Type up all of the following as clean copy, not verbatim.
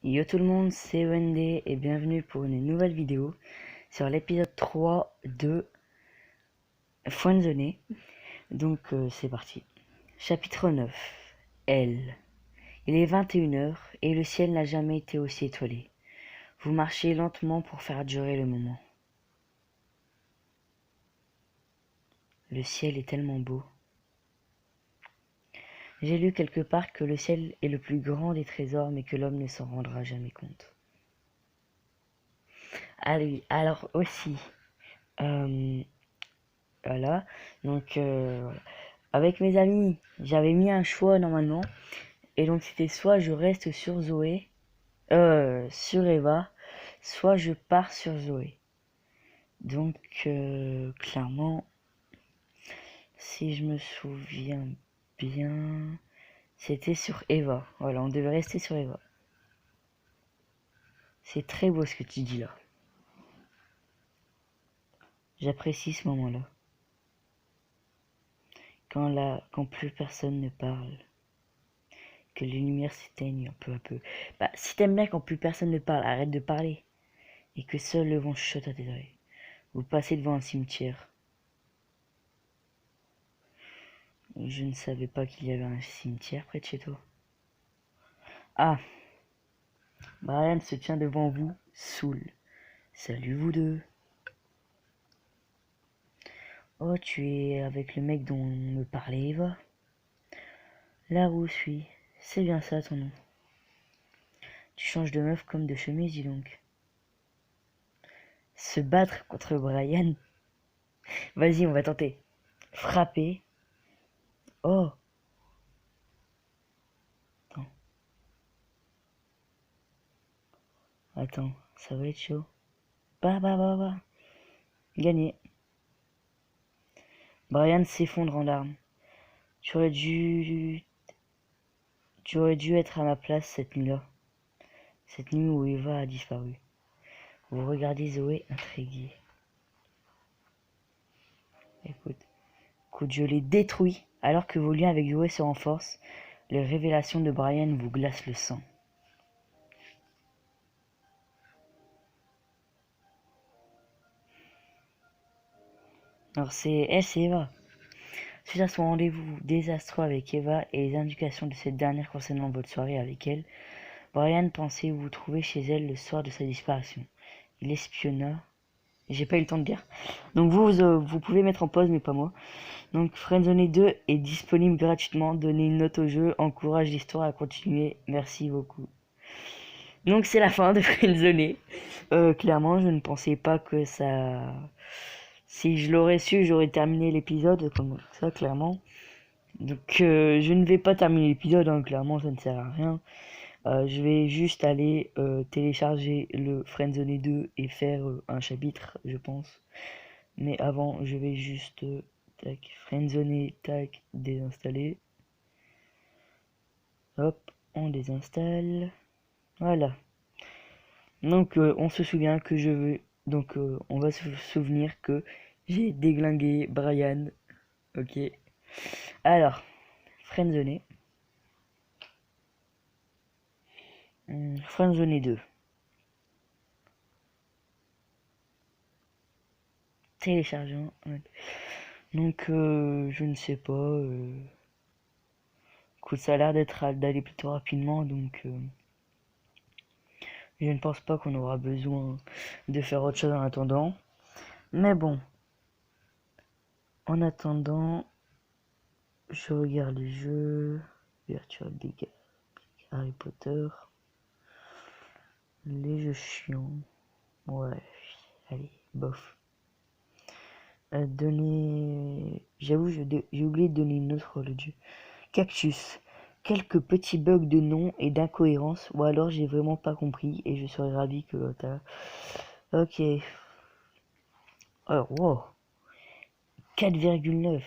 Yo tout le monde, c'est OND et bienvenue pour une nouvelle vidéo sur l'épisode 3 de Friendzone. Donc c'est parti. Chapitre 9. Elle. Il est 21h et le ciel n'a jamais été aussi étoilé. Vous marchez lentement pour faire durer le moment. Le ciel est tellement beau. J'ai lu quelque part que le ciel est le plus grand des trésors mais que l'homme ne s'en rendra jamais compte. Alors aussi, euh, voilà, donc avec mes amis, j'avais mis un choix normalement. Et donc c'était soit je reste sur Zoé, sur Eva, soit je pars sur Zoé. Donc clairement, si je me souviens bien, c'était sur Eva. Voilà, on devait rester sur Eva. C'est très beau ce que tu dis là. J'apprécie ce moment-là. Quand plus personne ne parle. Que les lumières s'éteignent peu à peu. Bah, si t'aimes bien quand plus personne ne parle, arrête de parler. Et que seul le vent chuchote à tes oreilles. Vous passez devant un cimetière. Je ne savais pas qu'il y avait un cimetière près de chez toi. Ah, Brian se tient devant vous, saoul. Salut vous deux. Oh, tu es avec le mec dont me parlait Eva? Larousse, oui. C'est bien ça ton nom. Tu changes de meuf comme de chemise, dis donc. Se battre contre Brian? Vas-y, on va tenter. Frapper. Oh. Attends. Attends, ça va être chaud. Bah. Gagné. Brian s'effondre en larmes. Tu aurais dû... Tu aurais dû être à ma place cette nuit-là. Cette nuit où Eva a disparu. Vous regardez Zoé intriguée. Écoute, je l'ai détruit alors que vos liens avec Zoé se renforcent. Les révélations de Brian vous glacent le sang. Alors c'est Eva. Suite à son rendez-vous désastreux avec Eva et les indications de cette dernière concernant votre soirée avec elle, Brian pensait vous trouver chez elle le soir de sa disparition. Il espionna. J'ai pas eu le temps de dire. Donc vous pouvez mettre en pause, mais pas moi. Donc Friendzone 2 est disponible gratuitement. Donnez une note au jeu, encourage l'histoire à continuer. Merci beaucoup. Donc c'est la fin de Friendzone. Clairement, je ne pensais pas que ça... Si je l'aurais su, j'aurais terminé l'épisode comme ça, clairement. Donc je ne vais pas terminer l'épisode, hein, clairement, ça ne sert à rien. Je vais juste aller télécharger le Friendzone 2 et faire un chapitre, je pense. Mais avant, je vais juste tac, Friendzone, tac, désinstaller. Hop, on désinstalle. Voilà. Donc on se souvient que je veux. Donc on va se souvenir que j'ai déglingué Brian. Ok. Alors, Friendzone. Friendzone 2. Téléchargeant. Donc je ne sais pas. Écoute, ça a l'air d'aller plutôt rapidement, donc je ne pense pas qu'on aura besoin de faire autre chose en attendant. Mais bon, en attendant, je regarde les jeux. Virtual Big Harry Potter. Les jeux chiants. Ouais, allez, bof. J'avoue, j'ai oublié de donner une autre rôle de jeu. Cactus. Quelques petits bugs de nom et d'incohérence, ou alors j'ai vraiment pas compris et je serais ravi que t'as. Ok. Alors, wow. 4,9.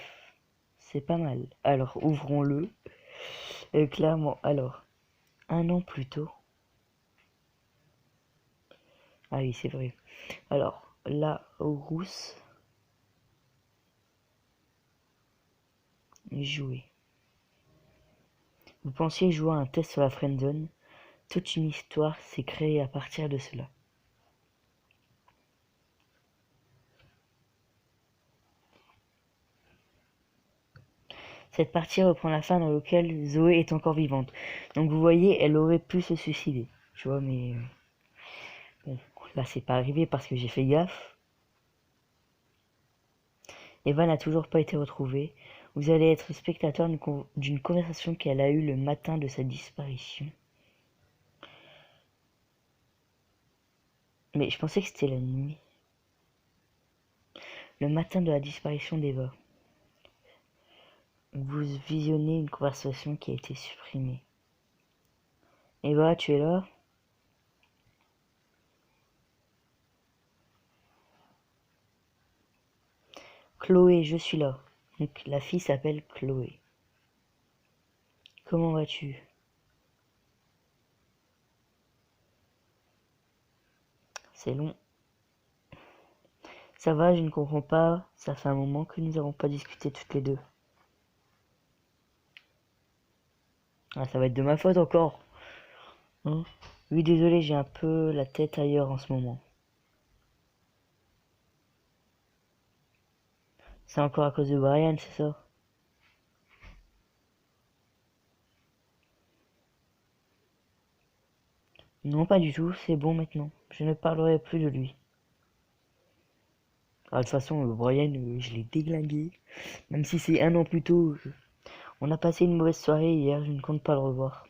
C'est pas mal. Alors, ouvrons-le. Clairement. Alors, un an plus tôt. Ah oui, c'est vrai. Alors, la rousse. Jouer. Vous pensiez jouer à un test sur la friendzone? toute une histoire s'est créée à partir de cela. Cette partie reprend la fin dans laquelle Zoé est encore vivante. Donc vous voyez, elle aurait pu se suicider. Tu vois, mais bon, là c'est pas arrivé parce que j'ai fait gaffe. Eva n'a toujours pas été retrouvée. Vous allez être spectateur d'une conversation qu'elle a eue le matin de sa disparition. Mais je pensais que c'était la nuit. Le matin de la disparition d'Eva. Vous visionnez une conversation qui a été supprimée. Eva, tu es là? Chloé, je suis là. Donc la fille s'appelle Chloé. Comment vas-tu? C'est long. Ça va, je ne comprends pas. Ça fait un moment que nous n'avons pas discuté toutes les deux. Ah, ça va être de ma faute encore. Hein? Oui, désolé, j'ai un peu la tête ailleurs en ce moment. C'est encore à cause de Brian, c'est ça? Non, pas du tout, c'est bon maintenant. Je ne parlerai plus de lui. Ah, de toute façon, Brian, je l'ai déglingué. Même si c'est un an plus tôt. On a passé une mauvaise soirée hier, je ne compte pas le revoir.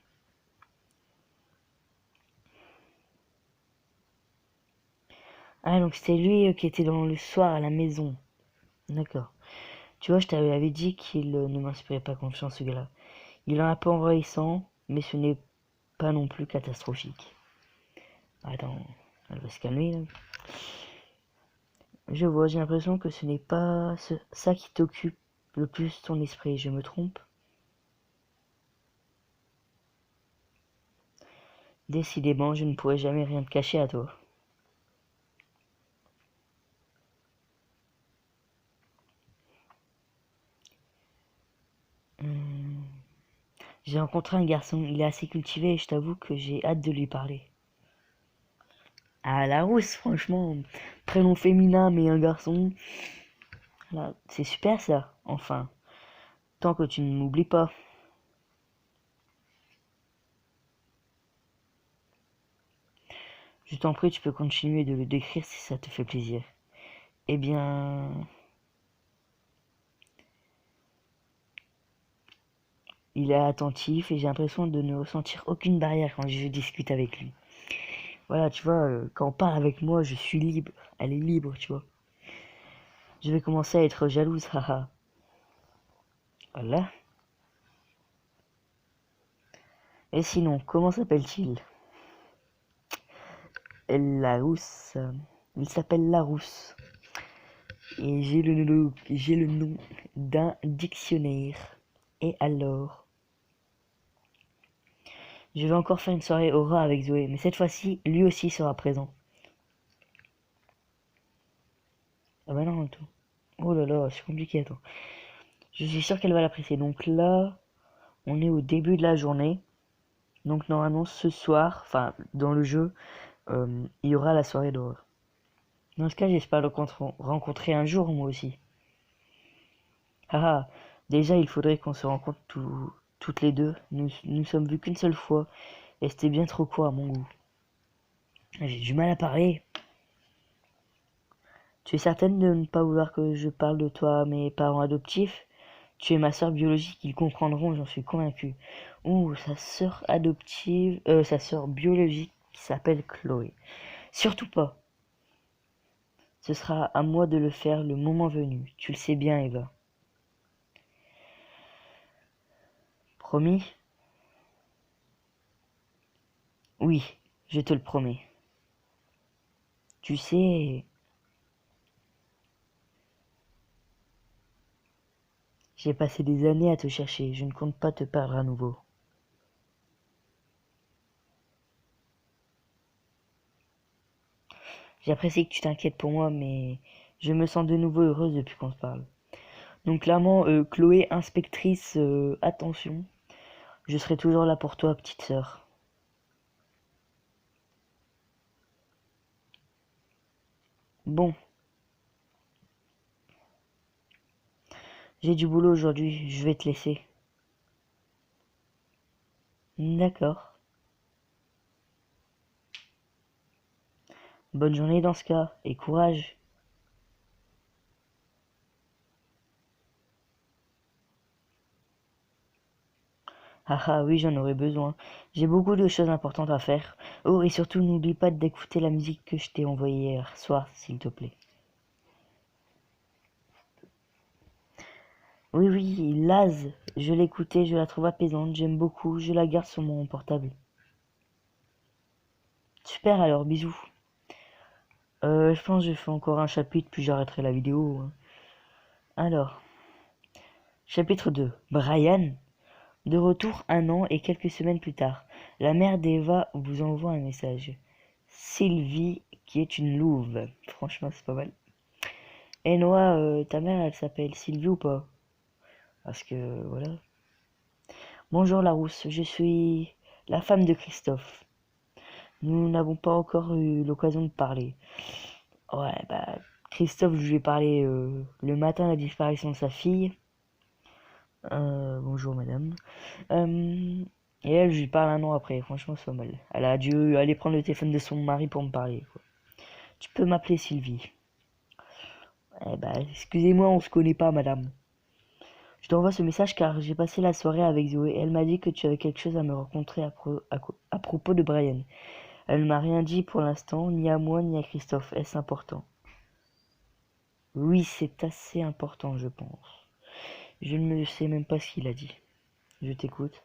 Ah, donc c'était lui qui était dans le soir à la maison. D'accord. Tu vois, je t'avais dit qu'il ne m'inspirait pas confiance, ce gars-là. Il est un peu envahissant, mais ce n'est pas non plus catastrophique. Attends, elle va se calmer là. Je vois, j'ai l'impression que ce n'est pas ça qui t'occupe le plus ton esprit, je me trompe? Décidément, je ne pourrai jamais rien te cacher à toi. Hum, J'ai rencontré un garçon, il est assez cultivé et je t'avoue que j'ai hâte de lui parler. Ah, la rousse, franchement, prénom féminin mais un garçon, là, c'est super ça, enfin, tant que tu ne m'oublies pas. Je t'en prie, tu peux continuer de le décrire si ça te fait plaisir. Eh bien, il est attentif et j'ai l'impression de ne ressentir aucune barrière quand je discute avec lui. Voilà, tu vois, quand on parle avec moi, je suis libre. Elle est libre, tu vois. Je vais commencer à être jalouse, haha. Voilà. Et sinon, comment s'appelle-t-il? Larousse. Il s'appelle Larousse. Et j'ai le nom d'un dictionnaire. Et alors? Je vais encore faire une soirée aura avec Zoé, mais cette fois-ci, lui aussi sera présent. Ah bah non, attends. Oh là là, c'est compliqué, attends. Je suis sûr qu'elle va l'apprécier. Donc là, on est au début de la journée. Donc normalement, ce soir, enfin, dans le jeu, il y aura la soirée d'horreur. Dans ce cas, j'espère le rencontrer un jour, moi aussi. Haha, déjà, il faudrait qu'on se rencontre toutes les deux. Nous sommes vus qu'une seule fois, et c'était bien trop court à mon goût. J'ai du mal à parler. Tu es certaine de ne pas vouloir que je parle de toi à mes parents adoptifs? Tu es ma sœur biologique, ils comprendront, j'en suis convaincu. Ouh, sa sœur adoptive, sa sœur biologique qui s'appelle Chloé. Surtout pas. Ce sera à moi de le faire le moment venu. Tu le sais bien, Eva. Promis? Oui, je te le promets. Tu sais, j'ai passé des années à te chercher, je ne compte pas te perdre à nouveau. J'apprécie que tu t'inquiètes pour moi, mais je me sens de nouveau heureuse depuis qu'on se parle. Donc clairement, Chloé, inspectrice, attention, je serai toujours là pour toi, petite sœur. Bon, j'ai du boulot aujourd'hui, je vais te laisser. D'accord. Bonne journée dans ce cas, et courage. Ah ah oui, j'en aurais besoin. J'ai beaucoup de choses importantes à faire. Oh, et surtout, n'oublie pas d'écouter la musique que je t'ai envoyée hier soir, s'il te plaît. Oui, oui, Laz, je l'écoutais, je la trouve apaisante, j'aime beaucoup, je la garde sur mon portable. Super, alors, bisous. Je pense que je fais encore un chapitre, puis j'arrêterai la vidéo, hein. Alors, chapitre 2. Brian, de retour 1 an et quelques semaines plus tard, la mère d'Eva vous envoie un message. Sylvie, qui est une louve. Franchement, c'est pas mal. Et Noah, ta mère, elle s'appelle Sylvie ou pas? Parce que, voilà. Bonjour Larousse, je suis la femme de Christophe. Nous n'avons pas encore eu l'occasion de parler. Ouais, bah, Christophe, je lui ai parlé le matin de la disparition de sa fille. Bonjour madame. Et elle, je lui parle 1 an après, franchement, c'est pas mal. Elle a dû aller prendre le téléphone de son mari pour me parler, quoi. Tu peux m'appeler Sylvie. Eh bah, excusez-moi, on se connaît pas, madame. Je t'envoie ce message car j'ai passé la soirée avec Zoé. Elle m'a dit que tu avais quelque chose à me rencontrer à propos de Brian. Elle ne m'a rien dit pour l'instant, ni à moi ni à Christophe. Est-ce important? Oui, c'est assez important, je pense. Je ne sais même pas ce qu'il a dit. Je t'écoute.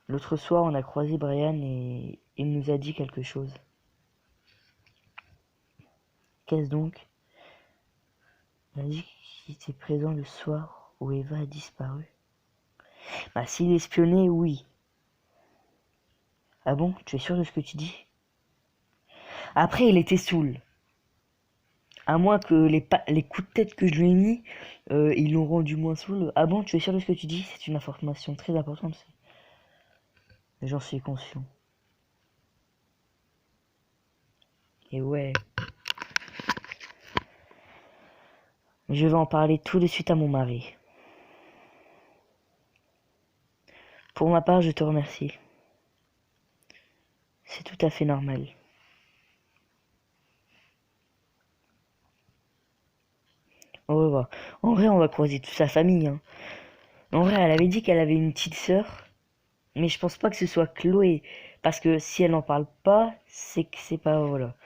L'autre soir, on a croisé Brian et il nous a dit quelque chose. Qu'est-ce donc? Il a dit qu'il était présent le soir où Eva a disparu. Bah, s'il espionnait, oui. Ah bon? Tu es sûr de ce que tu dis? Après, il était saoul. À moins que les coups de tête que je lui ai mis, ils l'ont rendu moins saoul. Ah bon, tu es sûr de ce que tu dis? C'est une information très importante. J'en suis conscient. Et ouais. Je vais en parler tout de suite à mon mari. Pour ma part, je te remercie. C'est tout à fait normal. Au revoir. En vrai, on va croiser toute sa famille, hein. En vrai, elle avait dit qu'elle avait une petite sœur, mais je pense pas que ce soit Chloé. Parce que si elle n'en parle pas, c'est que c'est pas, voilà.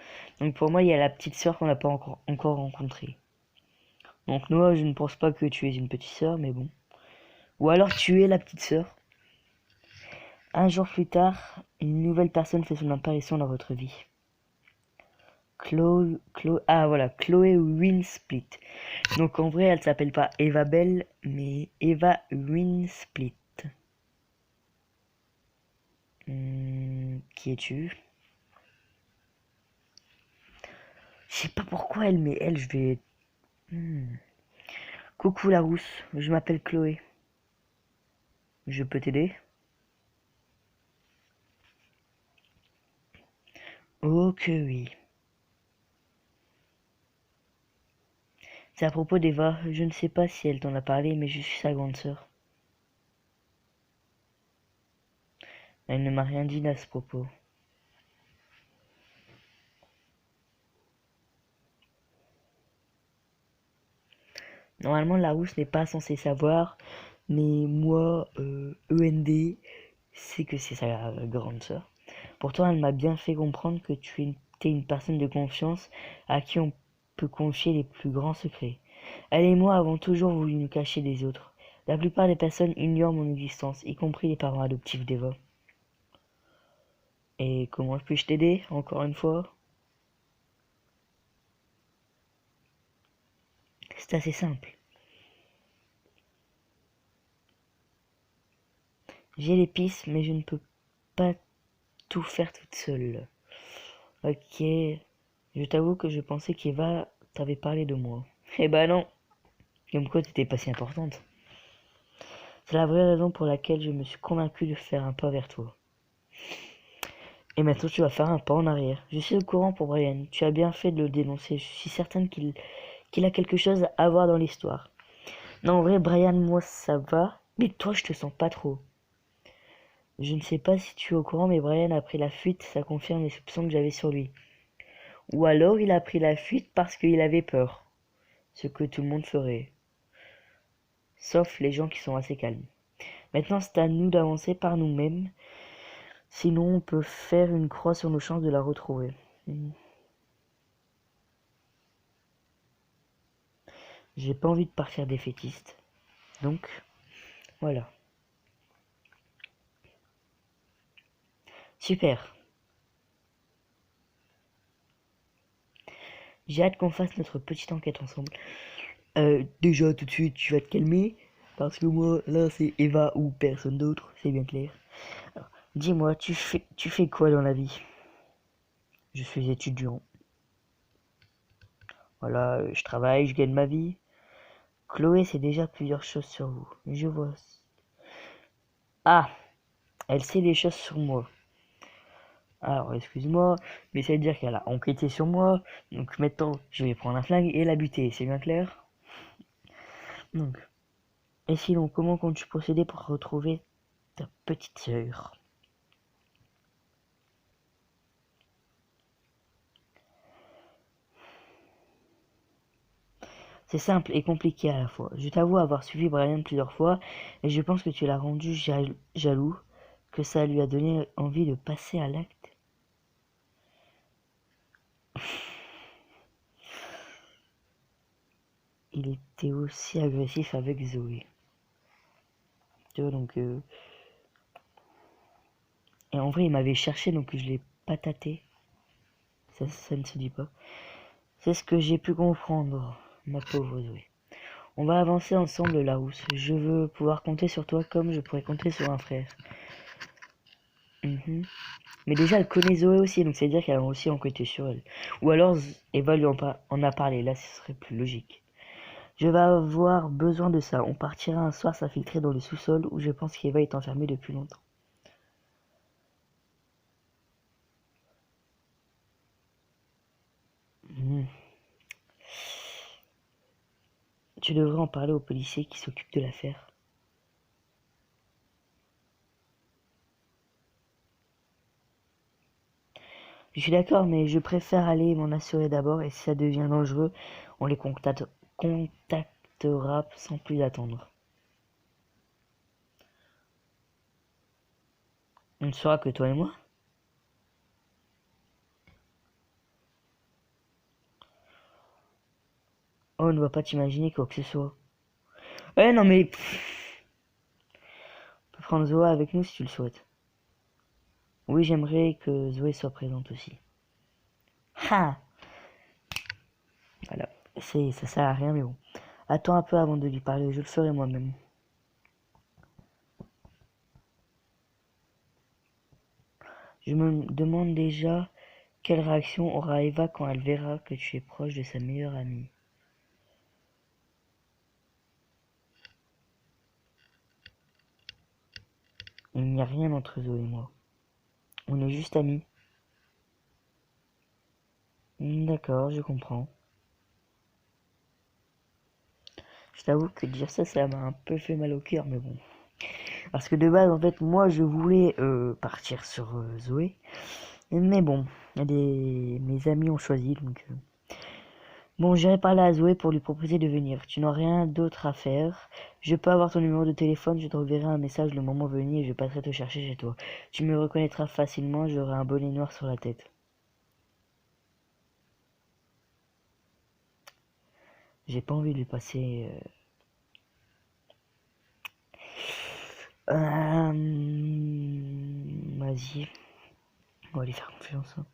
Donc pour moi, il y a la petite sœur qu'on n'a pas encore rencontrée. Donc Noah, je ne pense pas que tu es une petite sœur, mais bon. Ou alors tu es la petite sœur. Un jour plus tard, une nouvelle personne fait son apparition dans votre vie. Chloé Winsplit. Donc en vrai, elle s'appelle pas Eva Bell, mais Eva Winsplit. Qui es-tu? Je sais pas pourquoi elle, mais elle, je vais... Coucou la rousse, je m'appelle Chloé. Je peux t'aider? Oh que oui. C'est à propos d'Eva, je ne sais pas si elle t'en a parlé, mais je suis sa grande sœur. Elle ne m'a rien dit à ce propos. Normalement, la rousse n'est pas censée savoir, mais moi, END, c'est que c'est sa grande sœur. Pourtant, elle m'a bien fait comprendre que tu étais une personne de confiance à qui on peut confier les plus grands secrets. Elle et moi avons toujours voulu nous cacher des autres. La plupart des personnes ignorent mon existence, y compris les parents adoptifs d'Eva. Et comment puis-je t'aider, encore une fois? C'est assez simple. J'ai les pistes, mais je ne peux pas tout faire toute seule. Ok, je t'avoue que je pensais qu'Eva t'avait parlé de moi. Eh ben non, comme quoi t'étais pas si importante. C'est la vraie raison pour laquelle je me suis convaincu de faire un pas vers toi. Et maintenant, tu vas faire un pas en arrière. Je suis au courant pour Brian. Tu as bien fait de le dénoncer. Je suis certaine qu'il a quelque chose à voir dans l'histoire. Non, en vrai, Brian, moi, ça va. Mais toi, je te sens pas trop. Je ne sais pas si tu es au courant, mais Brian a pris la fuite. Ça confirme les soupçons que j'avais sur lui. Ou alors, il a pris la fuite parce qu'il avait peur. Ce que tout le monde ferait. Sauf les gens qui sont assez calmes. Maintenant, c'est à nous d'avancer par nous-mêmes. Sinon, on peut faire une croix sur nos chances de la retrouver. J'ai pas envie de partir défaitiste. Donc, voilà. Super. J'ai hâte qu'on fasse notre petite enquête ensemble. Déjà, tout de suite, tu vas te calmer. Parce que moi, là, c'est Eva ou personne d'autre. C'est bien clair. Alors, dis-moi, tu fais quoi dans la vie? Je suis étudiant. Voilà, je travaille, je gagne ma vie. Chloé sait déjà plusieurs choses sur vous. Je vois. Ah, elle sait des choses sur moi. Alors, excuse-moi, mais ça veut dire qu'elle a enquêté sur moi. Donc maintenant, je vais prendre un flingue et la buter. C'est bien clair? Donc, et sinon, comment comptes-tu procéder pour retrouver ta petite sœur? C'est simple et compliqué à la fois. Je t'avoue avoir suivi Brian plusieurs fois et je pense que tu l'as rendu jaloux, que ça lui a donné envie de passer à l'acte. Il était aussi agressif avec Zoé. Tu vois, donc... Et en vrai, il m'avait cherché, donc je l'ai pas tâté. Ça ne se dit pas. C'est ce que j'ai pu comprendre, ma pauvre Zoé. On va avancer ensemble, Larousse. Je veux pouvoir compter sur toi comme je pourrais compter sur un frère. Mhm. Mais déjà, elle connaît Zoé aussi, donc c'est-à-dire qu'elle a aussi enquêté sur elle. Ou alors, Eva lui en a parlé, là, ce serait plus logique. Je vais avoir besoin de ça. On partira un soir s'infiltrer dans le sous-sol où je pense qu'Eva est enfermée depuis longtemps. Mhm. Tu devrais en parler au policier qui s'occupe de l'affaire. Je suis d'accord, mais je préfère aller m'en assurer d'abord et si ça devient dangereux, on les contactera sans plus attendre. On ne sera que toi et moi. Oh, on ne va pas t'imaginer quoi que ce soit. Ouais, non mais... on peut prendre Zoé avec nous si tu le souhaites. Oui, j'aimerais que Zoé soit présente aussi. Ha! Voilà. Ça sert à rien, mais bon. Attends un peu avant de lui parler, je le ferai moi-même. Je me demande déjà quelle réaction aura Eva quand elle verra que tu es proche de sa meilleure amie. Il n'y a rien entre Zoé et moi. On est juste amis. D'accord, je comprends. Je t'avoue que dire ça, ça m'a un peu fait mal au cœur, mais bon. Parce que de base, en fait, moi, je voulais partir sur Zoé. Mais bon, mes amis ont choisi, donc... Bon, j'irai parler à Zoé pour lui proposer de venir. Tu n'as rien d'autre à faire. Je peux avoir ton numéro de téléphone, je te reverrai un message le moment venu et je passerai te chercher chez toi. Tu me reconnaîtras facilement, j'aurai un bonnet noir sur la tête. J'ai pas envie de lui passer... Vas-y, on va lui faire confiance. Hein.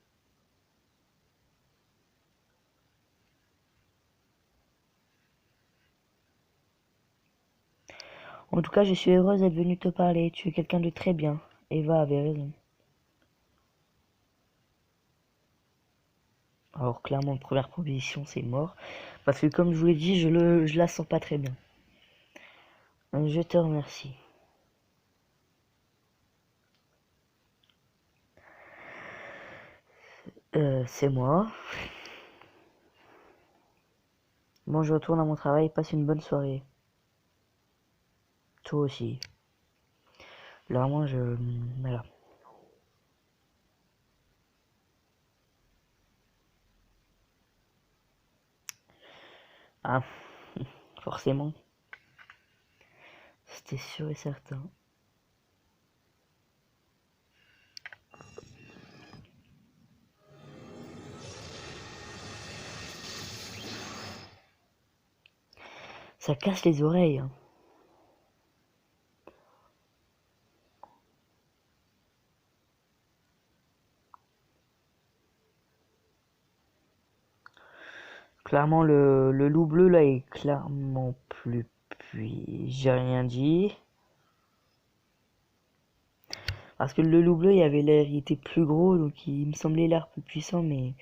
En tout cas, je suis heureuse d'être venue te parler. Tu es quelqu'un de très bien. Eva avait raison. Alors clairement, première proposition, c'est mort. Parce que comme je vous l'ai dit, je la sens pas très bien. Je te remercie. C'est moi. Bon, je retourne à mon travail, passe une bonne soirée. Toi aussi. Là, moi, voilà. Ah, forcément. C'était sûr et certain. Ça casse les oreilles, hein. Clairement, le loup bleu, là, est clairement plus puis j'ai rien dit. Parce que le loup bleu, il était plus gros, donc il me semblait l'air plus puissant, mais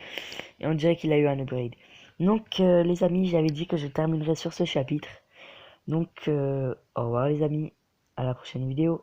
et on dirait qu'il a eu un upgrade. Donc, les amis, j'avais dit que je terminerai sur ce chapitre. Donc, au revoir les amis, à la prochaine vidéo.